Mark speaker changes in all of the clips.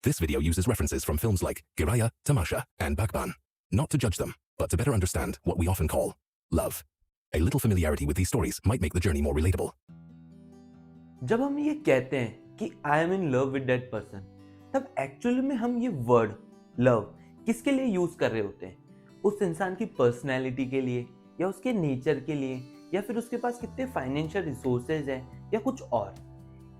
Speaker 1: This video uses references from films like Giraya, Tamasha, and Bakban. Not to judge them, but to better understand what we often call love. A little familiarity with these stories might make the journey more relatable.
Speaker 2: जब हम ये कहते हैं कि I am in love with that person, तब actually में हम ये वर्ड लव किसके लिए यूज कर रहे होते हैं? उस इंसान की पर्सनैलिटी के लिए, या उसके नेचर के लिए, या फिर उसके पास कितने फाइनेंशियल रिसोर्सेज हैं, या कुछ और।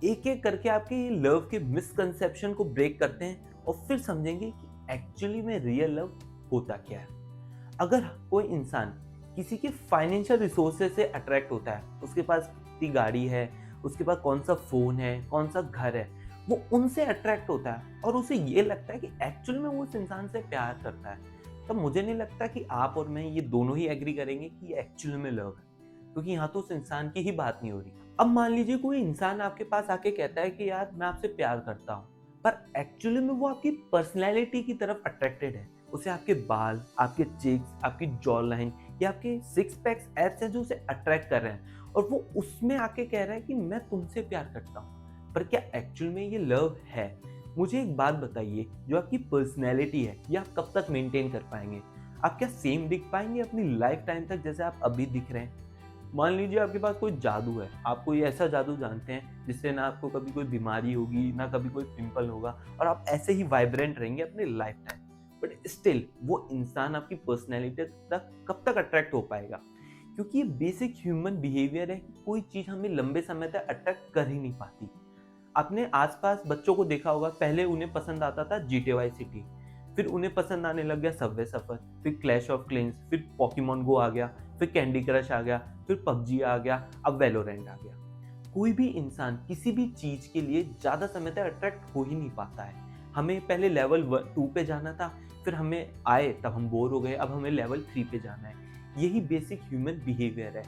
Speaker 2: एक एक करके आपके ये लव के मिसकंसेप्शन को ब्रेक करते हैं और फिर समझेंगे कि एक्चुअली में रियल लव होता क्या है। अगर कोई इंसान किसी के फाइनेंशियल रिसोर्सेज से अट्रैक्ट होता है, उसके पास कितनी गाड़ी है, उसके पास कौन सा फोन है, कौन सा घर है, वो उनसे अट्रैक्ट होता है और उसे ये लगता है कि एक्चुअल में वो उस इंसान से प्यार करता है, तब मुझे नहीं लगता कि आप और मैं ये दोनों ही एग्री करेंगे कि ये एक्चुअल में लव है, क्योंकि यहाँ तो उस इंसान की ही बात नहीं हो रही। अब मान लीजिए कोई इंसान आपके पास आके कहता है कि यार मैं आपसे प्यार करता हूँ, पर एक्चुअली में वो आपकी पर्सनैलिटी की तरफ अट्रैक्टेड है। उसे आपके बाल, आपके चिक्स, आपकी जॉ लाइन या आपके सिक्स पैक्स एब्स हैं जो उसे अट्रैक्ट कर रहे हैं, और वो उसमें आके कह रहा है कि मैं तुमसे प्यार करता हूँ। पर क्या एक्चुअल में ये लव है? मुझे एक बात बताइए, जो आपकी पर्सनैलिटी है ये आप कब तक मेंटेन कर पाएंगे? आप क्या सेम दिख पाएंगे अपनी लाइफ टाइम तक जैसे आप अभी दिख रहे हैं? मान लीजिए आपके पास कोई जादू है, आप कोई ऐसा जादू जानते हैं जिससे ना आपको कभी कोई बीमारी होगी, ना कभी कोई पिंपल होगा, और आप ऐसे ही वाइब्रेंट रहेंगे अपनी लाइफ टाइम। बट स्टिल वो इंसान आपकी पर्सनैलिटी तक कब तक अट्रैक्ट हो पाएगा? क्योंकि ये बेसिक ह्यूमन बिहेवियर है कि कोई चीज़ हमें लंबे समय तक अट्रैक्ट कर ही नहीं पाती। आपने आसपास बच्चों को देखा होगा, पहले उन्हें पसंद आता था GTA सिटी, फिर उन्हें पसंद आने लग गया सबवे सफर, फिर क्लैश ऑफ क्लेन्स, फिर पॉकीमोन गो आ गया, फिर कैंडी क्रश आ गया, फिर पबजी आ गया, अब वैलोरेंट आ गया। कोई भी इंसान किसी भी चीज के लिए ज्यादा समय तक अट्रैक्ट हो ही नहीं पाता है। हमें पहले लेवल 2 पे जाना था, फिर हमें आए तब हम बोर हो गए, अब हमें लेवल 3 पे जाना है। यही बेसिक ह्यूमन बिहेवियर है,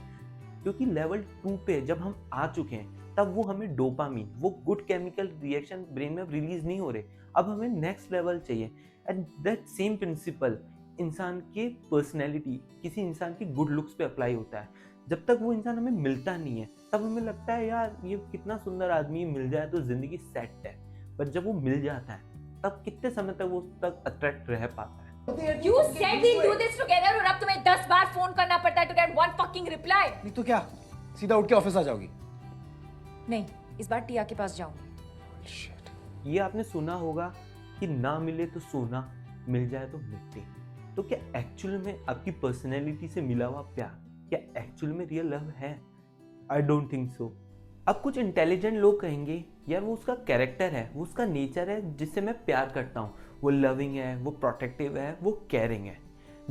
Speaker 2: क्योंकि लेवल 2 पे जब हम आ चुके हैं तब वो हमें डोपामीन, वो गुड केमिकल रिएक्शन ब्रेन में रिलीज नहीं हो रहे, अब हमें नेक्स्ट लेवल चाहिए। एंड दैट सेम प्रिंसिपल इंसान के पर्सनैलिटी, किसी इंसान की गुड लुक्स पे अप्लाई होता है। जब तक वो इंसान हमें मिलता नहीं है तब हमें लगता है यार ये कितना सुंदर आदमी, मिल जाए तो जिंदगी सेट है। पर जब वो मिल जाता है तब कितने समय तक वो उस तक अट्रैक्ट रह पाता है?
Speaker 3: You said we'll do this together और अब तुम्हें 10 बार फोन करना पड़ता है to get one fucking reply।
Speaker 4: नहीं तो क्या, सीधा उठ के ऑफिस आ जाओगी?
Speaker 3: नहीं, इस बार टिया के पास जाऊंगी।
Speaker 2: ये आपने सुना होगा कि ना मिले तो सोना, मिल जाए तो मिट्टी। तो क्या एक्चुअल में आपकी पर्सनैलिटी से मिला हुआ प्यार क्या एक्चुअल में रियल लव है? I don't think so. अब कुछ इंटेलिजेंट लोग कहेंगे यार वो उसका कैरेक्टर है, वो उसका नेचर है जिससे मैं प्यार करता हूँ, वो लविंग है, वो प्रोटेक्टिव है, वो केयरिंग है।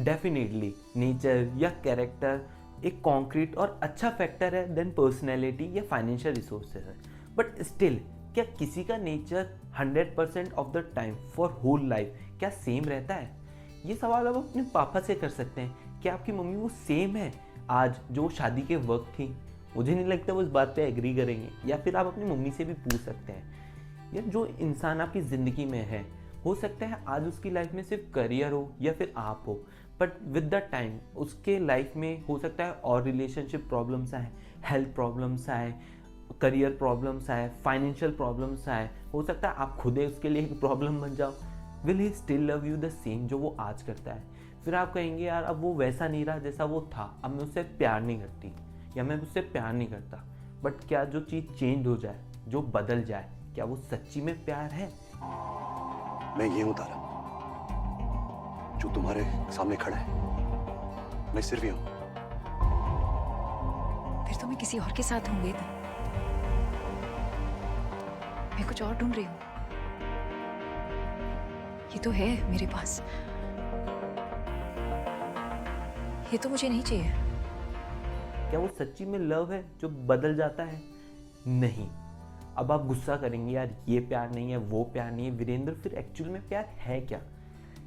Speaker 2: डेफिनेटली नेचर या कैरेक्टर एक कॉन्क्रीट और अच्छा फैक्टर है देन पर्सनैलिटी या फाइनेंशियल रिसोर्सेज है। बट स्टिल क्या किसी का nature 100% of the time for whole life क्या सेम रहता है? ये सवाल आप अपने पापा से कर सकते हैं। क्या आपकी मम्मी वो सेम है आज जो शादी के वक्त थी? मुझे नहीं लगता वो इस बात पे एग्री करेंगे। या फिर आप अपनी मम्मी से भी पूछ सकते हैं। यार जो इंसान आपकी ज़िंदगी में है, हो सकता है आज उसकी लाइफ में सिर्फ करियर हो या फिर आप हो, बट विद द टाइम उसके लाइफ में हो सकता है और रिलेशनशिप प्रॉब्लम्स आए, हेल्थ प्रॉब्लम्स आए, करियर प्रॉब्लम्स आए, फाइनेंशियल प्रॉब्लम्स आए, हो सकता है आप खुद ही उसके लिए एक प्रॉब्लम बन जाओ। Will he still love you the same जो वो आज करता है? फिर आप कहेंगे यार अब वो वैसा नहीं रहा जैसा वो था, अब मैं उससे प्यार नहीं करती या मैं उससे प्यार नहीं करता। बट क्या जो चीज़ चेंज हो जाए, जो बदल जाए, क्या वो सच्ची में प्यार है?
Speaker 5: मैं ये हूं तारा, जो तुम्हारे सामने खड़ा है। मैं सिर्फ ये हूं।
Speaker 3: फिर तो मैं किसी और के साथ हूँ वेद। मैं कुछ और ढूंढ रही हूँ। ये तो है मेरे पास, ये तो मुझे नहीं चाहिए।
Speaker 2: क्या वो सच्ची में लव है जो बदल जाता है? नहीं। अब आप गुस्सा करेंगे यार ये प्यार नहीं है, वो प्यार नहीं है। वीरेंद्र फिर एक्चुअल में प्यार है क्या?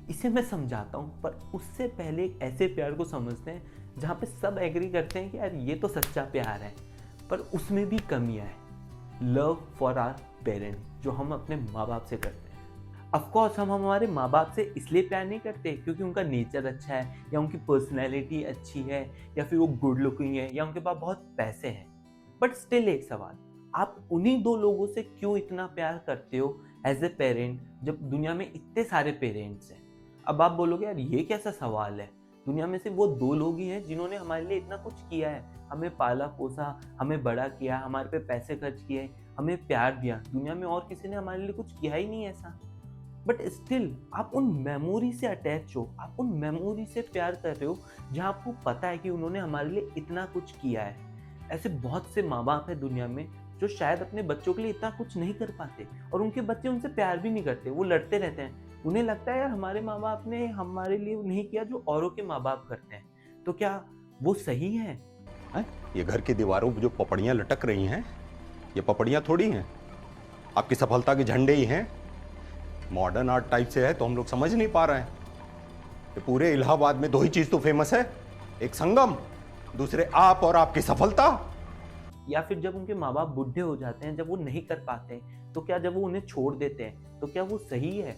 Speaker 2: इसे मैं समझाता हूँ, पर उससे पहले एक ऐसे प्यार को समझते हैं जहाँ पे सब एग्री करते हैं कि यार ये तो सच्चा प्यार है, पर उसमें भी कमियाँ हैं। लव फॉर आवर पेरेंट, जो हम अपने माँ बाप से करते हैं। ऑफकोर्स हम हमारे माँ बाप से इसलिए प्यार नहीं करते क्योंकि उनका नेचर अच्छा है, या उनकी पर्सनैलिटी अच्छी है, या फिर वो गुड लुकिंग है, या उनके पास बहुत पैसे हैं। बट स्टिल एक सवाल, आप उन्हीं दो लोगों से क्यों इतना प्यार करते हो एज ए पेरेंट जब दुनिया में इतने सारे पेरेंट्स हैं? अब आप बोलोगे यार ये कैसा सवाल है, दुनिया में से वो 2 लोग ही हैं जिन्होंने हमारे लिए इतना कुछ किया है, हमें पाला पोसा, हमें बड़ा किया, हमारे पे पैसे खर्च किए, हमें प्यार दिया। दुनिया में और किसी ने हमारे लिए कुछ किया ही नहीं ऐसा। बट स्टिल आप उन मेमोरी से अटैच हो, आप उन मेमोरी से प्यार कर रहे हो जहाँ आपको पता है कि उन्होंने हमारे लिए इतना कुछ किया है। ऐसे बहुत से माँ बाप हैं दुनिया में जो शायद अपने बच्चों के लिए इतना कुछ नहीं कर पाते और उनके बच्चे उनसे प्यार भी नहीं करते, वो लड़ते रहते हैं। उन्हें लगता है यार हमारे माँ बाप ने हमारे लिए नहीं किया जो औरों के माँ बाप करते हैं, तो क्या वो सही है?
Speaker 6: हैं? ये घर की दीवारों पर जो पपड़ियां लटक रही हैं, ये पपड़ियां थोड़ी हैं, आपकी सफलता के झंडे ही हैं। मॉडर्न आर्ट टाइप से है तो हम लोग समझ नहीं पा रहे हैं। ये पूरे इलाहाबाद में 2 ही चीज तो फेमस है, एक संगम, दूसरे आप और आपकी सफलता।
Speaker 2: या फिर जब उनके माँ बाप बूढ़े हो जाते हैं, जब वो नहीं कर पाते, तो क्या जब वो उन्हें छोड़ देते हैं तो क्या वो सही है?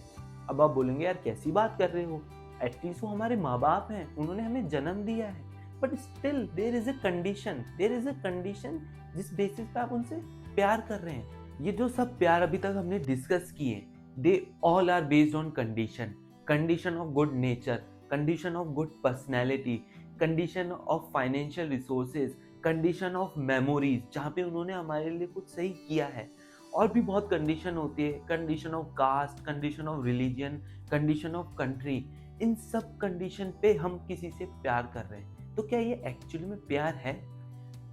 Speaker 2: अब आप बोलेंगे यार कैसी बात कर रहे हो, एटलीस्ट वो हमारे माँ बाप हैं, उन्होंने हमें जन्म दिया है। But still there is a condition जिस बेसिस पे आप उनसे प्यार कर रहे हैं। ये जो सब प्यार अभी तक हमने डिस्कस किए, they all are based on condition of good nature, condition of good personality, condition of financial resources, condition of memories, जहाँ पे उन्होंने हमारे लिए कुछ सही किया है। और भी बहुत कंडीशन होती है, condition of caste, condition of religion, condition of country. इन सब कंडीशन पे हम किसी से प्यार कर रहे हैं, तो क्या ये एक्चुअली में प्यार है?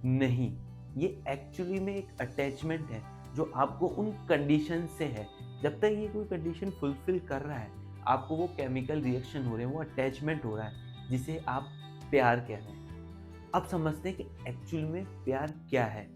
Speaker 2: नहीं, ये एक्चुअली में एक अटैचमेंट है जो आपको उन कंडीशन से है। जब तक ये कोई कंडीशन फुलफिल कर रहा है, आपको वो केमिकल रिएक्शन हो रहे हैं, वो अटैचमेंट हो रहा है जिसे आप प्यार कह रहे हैं। अब समझते हैं कि एक्चुअल में प्यार क्या है।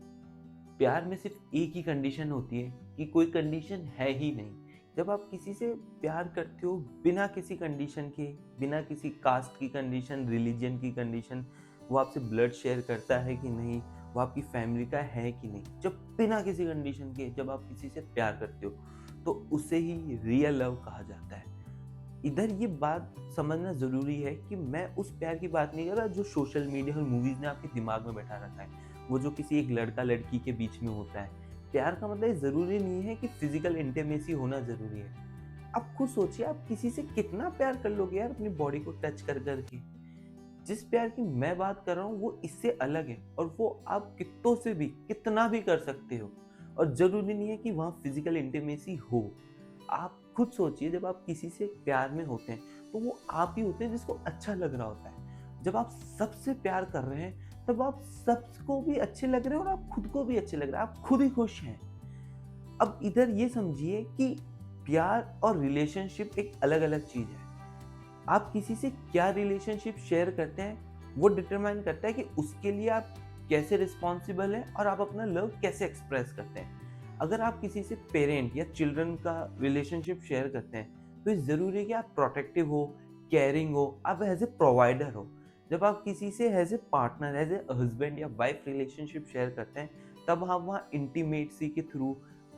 Speaker 2: प्यार में सिर्फ एक ही कंडीशन होती है कि कोई कंडीशन है ही नहीं। जब आप किसी से प्यार करते हो बिना किसी कंडीशन के, बिना किसी कास्ट की कंडीशन, रिलीजन की कंडीशन, वो आपसे ब्लड शेयर करता है कि नहीं, वो आपकी फैमिली का है कि नहीं, जब बिना किसी कंडीशन के जब आप किसी से प्यार करते हो तो उसे ही रियल लव कहा जाता है। इधर ये बात समझना ज़रूरी है कि मैं उस प्यार की बात नहीं कर रहा जो सोशल मीडिया और मूवीज़ ने आपके दिमाग में बैठा रखा है, वो जो किसी एक लड़का लड़की के बीच में होता है। प्यार का मतलब ज़रूरी नहीं है कि फिजिकल इंटीमेसी होना ज़रूरी है। आप खुद सोचिए, आप किसी से कितना प्यार कर लोगे यार अपनी बॉडी को टच कर करके। जिस प्यार की मैं बात कर रहा हूँ वो इससे अलग है और वो आप कितनों से भी कितना भी कर सकते हो और ज़रूरी नहीं है कि वहाँ फिजिकल इंटीमेसी हो। आप खुद सोचिए, जब आप किसी से प्यार में होते हैं तो वो आप ही होते हैं जिसको अच्छा लग रहा होता है। जब आप सबसे प्यार कर रहे हैं तब आप सबको भी अच्छे लग रहे हैं और आप खुद को भी अच्छे लग रहे हैं, आप खुद ही खुश हैं। अब इधर ये समझिए कि प्यार और रिलेशनशिप एक अलग अलग चीज़ है। आप किसी से क्या रिलेशनशिप शेयर करते हैं वो डिटरमाइन करता है कि उसके लिए आप कैसे रिस्पॉन्सिबल हैं और आप अपना लव कैसे एक्सप्रेस करते हैं। अगर आप किसी से पेरेंट या चिल्ड्रन का रिलेशनशिप शेयर करते हैं तो ये ज़रूरी है कि आप प्रोटेक्टिव हो, केयरिंग हो, आप एज ए प्रोवाइडर हो। जब आप किसी से as a partner, as a husband या वाइफ रिलेशनशिप शेयर करते हैं तब आप वहाँ इंटीमेसी के थ्रू,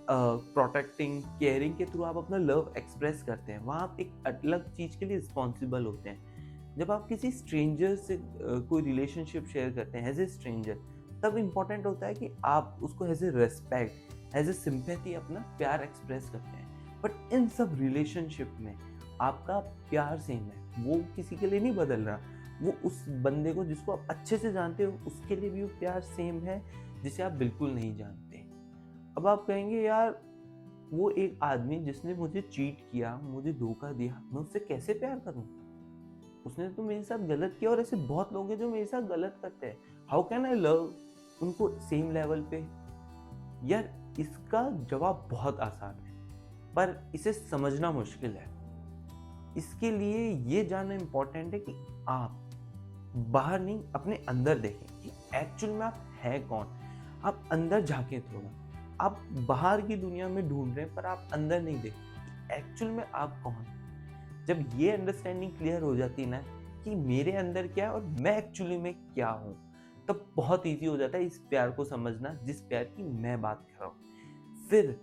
Speaker 2: प्रोटेक्टिंग, केयरिंग के थ्रू आप अपना लव एक्सप्रेस करते हैं। वहाँ आप एक अलग चीज़ के लिए रिस्पॉन्सिबल होते हैं। जब आप किसी स्ट्रेंजर से कोई रिलेशनशिप शेयर करते हैं एज ए स्ट्रेंजर, तब इम्पॉर्टेंट होता है कि आप उसको as a respect, as a sympathy अपना प्यार एक्सप्रेस करते हैं। बट इन सब रिलेशनशिप में आपका प्यार सेम है, वो किसी के लिए नहीं बदल रहा। वो उस बंदे को जिसको आप अच्छे से जानते हो उसके लिए भी वो प्यार सेम है जिसे आप बिल्कुल नहीं जानते। अब आप कहेंगे यार वो एक आदमी जिसने मुझे चीट किया, मुझे धोखा दिया, मैं उससे कैसे प्यार करूं? उसने तो मेरे साथ गलत किया और ऐसे बहुत लोग हैं जो मेरे साथ गलत करते हैं। हाउ कैन आई लव उनको सेम लेवल पे? यार इसका जवाब बहुत आसान है पर इसे समझना मुश्किल है। इसके लिए ये जानना इम्पोर्टेंट है कि आप बाहर नहीं अपने अंदर देखें कि एक्चुअल में आप हैं कौन। आप अंदर झांकें थोड़ा। आप बाहर की दुनिया में ढूंढ रहे हैं पर आप अंदर नहीं देख कि एक्चुअल में आप कौन। जब ये अंडरस्टैंडिंग क्लियर हो जाती है ना कि मेरे अंदर क्या है और मैं एक्चुअली में क्या हूँ, तब बहुत इजी हो जाता है इस प्यार को समझना जिस प्यार की मैं बात कर रहा हूँ। फिर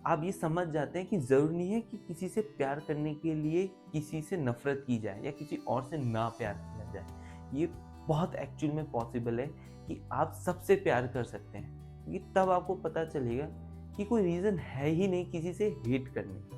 Speaker 2: आप ये समझ जाते हैं कि ज़रूरी नहीं है कि किसी से प्यार करने के लिए किसी से नफरत की जाए या किसी और से ना प्यार किया जाए। ये बहुत एक्चुअल में पॉसिबल है कि आप सबसे प्यार कर सकते हैं, क्योंकि तब आपको पता चलेगा कि कोई रीज़न है ही नहीं किसी से हेट करने का।